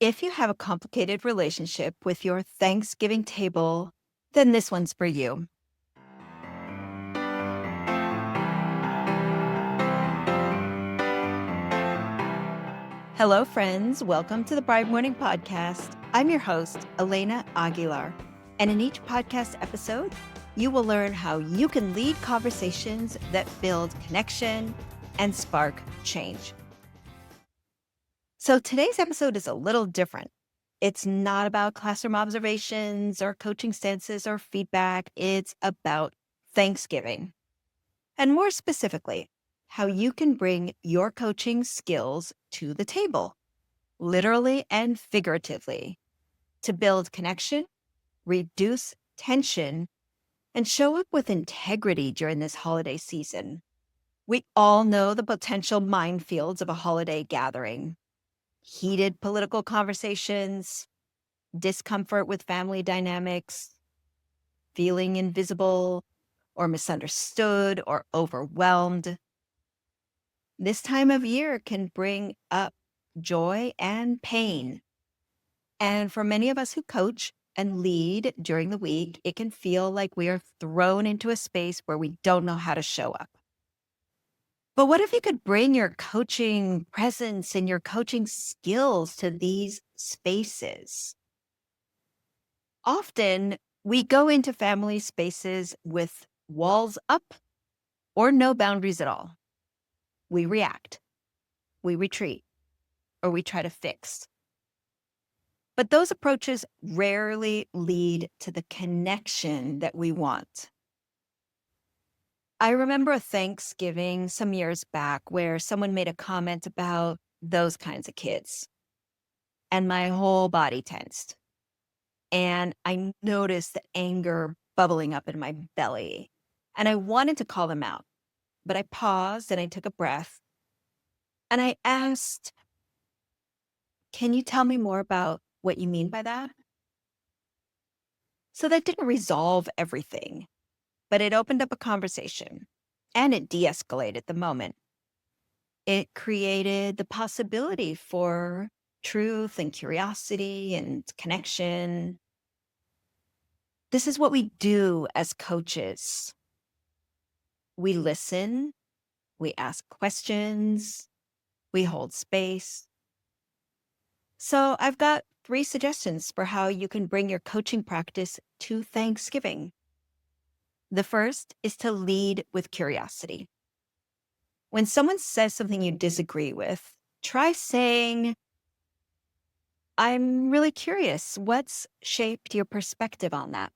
If you have a complicated relationship with your Thanksgiving table, then this one's for you. Hello, friends. Welcome to the Bride Morning Podcast. I'm your host, Elena Aguilar. And in each podcast episode, you will learn how you can lead conversations that build connection and spark change. So today's episode is a little different. It's not about classroom observations or coaching stances or feedback. It's about Thanksgiving. And more specifically, how you can bring your coaching skills to the table, literally and figuratively, to build connection, reduce tension, and show up with integrity during this holiday season. We all know the potential minefields of a holiday gathering: heated political conversations, discomfort with family dynamics, feeling invisible or misunderstood or overwhelmed. This time of year can bring up joy and pain. And for many of us who coach and lead during the week, it can feel like we are thrown into a space where we don't know how to show up. But what if you could bring your coaching presence and your coaching skills to these spaces? Often we go into family spaces with walls up or no boundaries at all. We react, we retreat, or we try to fix. But those approaches rarely lead to the connection that we want. I remember a Thanksgiving some years back where someone made a comment about those kinds of kids, and my whole body tensed. And I noticed the anger bubbling up in my belly. And I wanted to call them out, but I paused and I took a breath. And I asked, "Can you tell me more about what you mean by that?" So that didn't resolve everything, but it opened up a conversation and it de-escalated the moment. It created the possibility for truth and curiosity and connection. This is what we do as coaches. We listen, we ask questions, we hold space. So I've got 3 suggestions for how you can bring your coaching practice to Thanksgiving. The first is to lead with curiosity. When someone says something you disagree with, try saying, "I'm really curious, what's shaped your perspective on that?"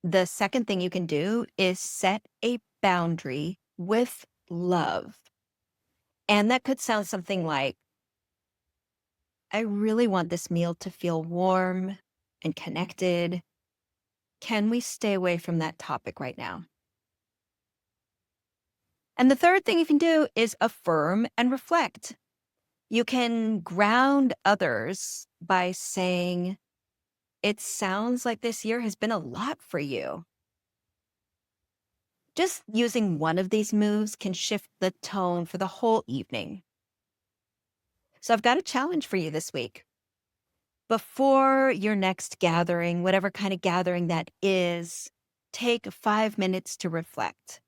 The second thing you can do is set a boundary with love. And that could sound something like, "I really want this meal to feel warm and connected. Can we stay away from that topic right now?" And the third thing you can do is affirm and reflect. You can ground others by saying, "It sounds like this year has been a lot for you." Just using one of these moves can shift the tone for the whole evening. So I've got a challenge for you this week. Before your next gathering, whatever kind of gathering that is, take 5 minutes to reflect.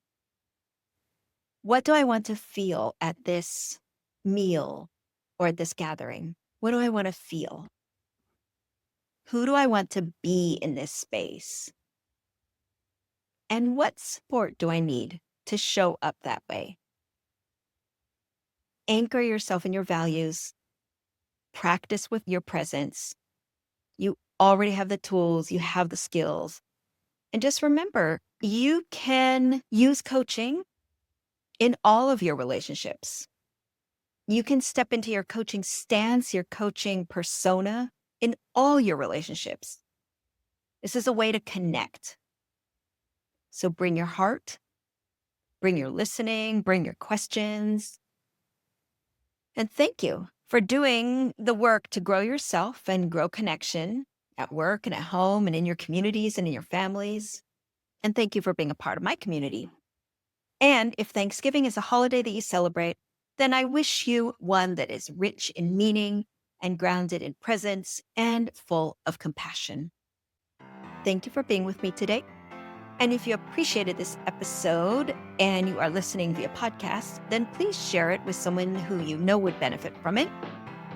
What do I want to feel at this meal or at this gathering? What do I want to feel? Who do I want to be in this space? And what support do I need to show up that way? Anchor yourself in your values. Practice with your presence. You already have the tools, you have the skills. And just remember, you can use coaching in all of your relationships. You can step into your coaching stance, your coaching persona in all your relationships. This is a way to connect. So bring your heart, bring your listening, bring your questions. And thank you for doing the work to grow yourself and grow connection at work and at home and in your communities and in your families. And thank you for being a part of my community. And if Thanksgiving is a holiday that you celebrate, then I wish you one that is rich in meaning and grounded in presence and full of compassion. Thank you for being with me today. And if you appreciated this episode and you are listening via podcast, then please share it with someone who you know would benefit from it.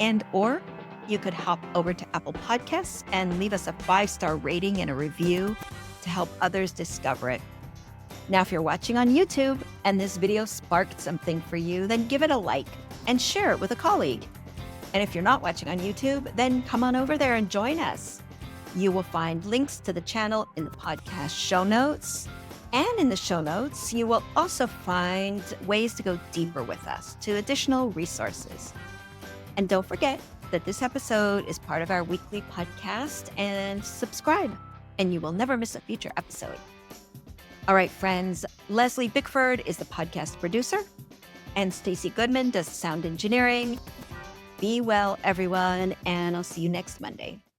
And or you could hop over to Apple Podcasts and leave us a 5-star rating and a review to help others discover it. Now, if you're watching on YouTube and this video sparked something for you, then give it a like and share it with a colleague. And if you're not watching on YouTube, then come on over there and join us. You will find links to the channel in the podcast show notes. And in the show notes, you will also find ways to go deeper with us to additional resources. And don't forget that this episode is part of our weekly podcast, and subscribe, and you will never miss a future episode. All right, friends, Leslie Bickford is the podcast producer, and Stacy Goodman does sound engineering. Be well, everyone, and I'll see you next Monday.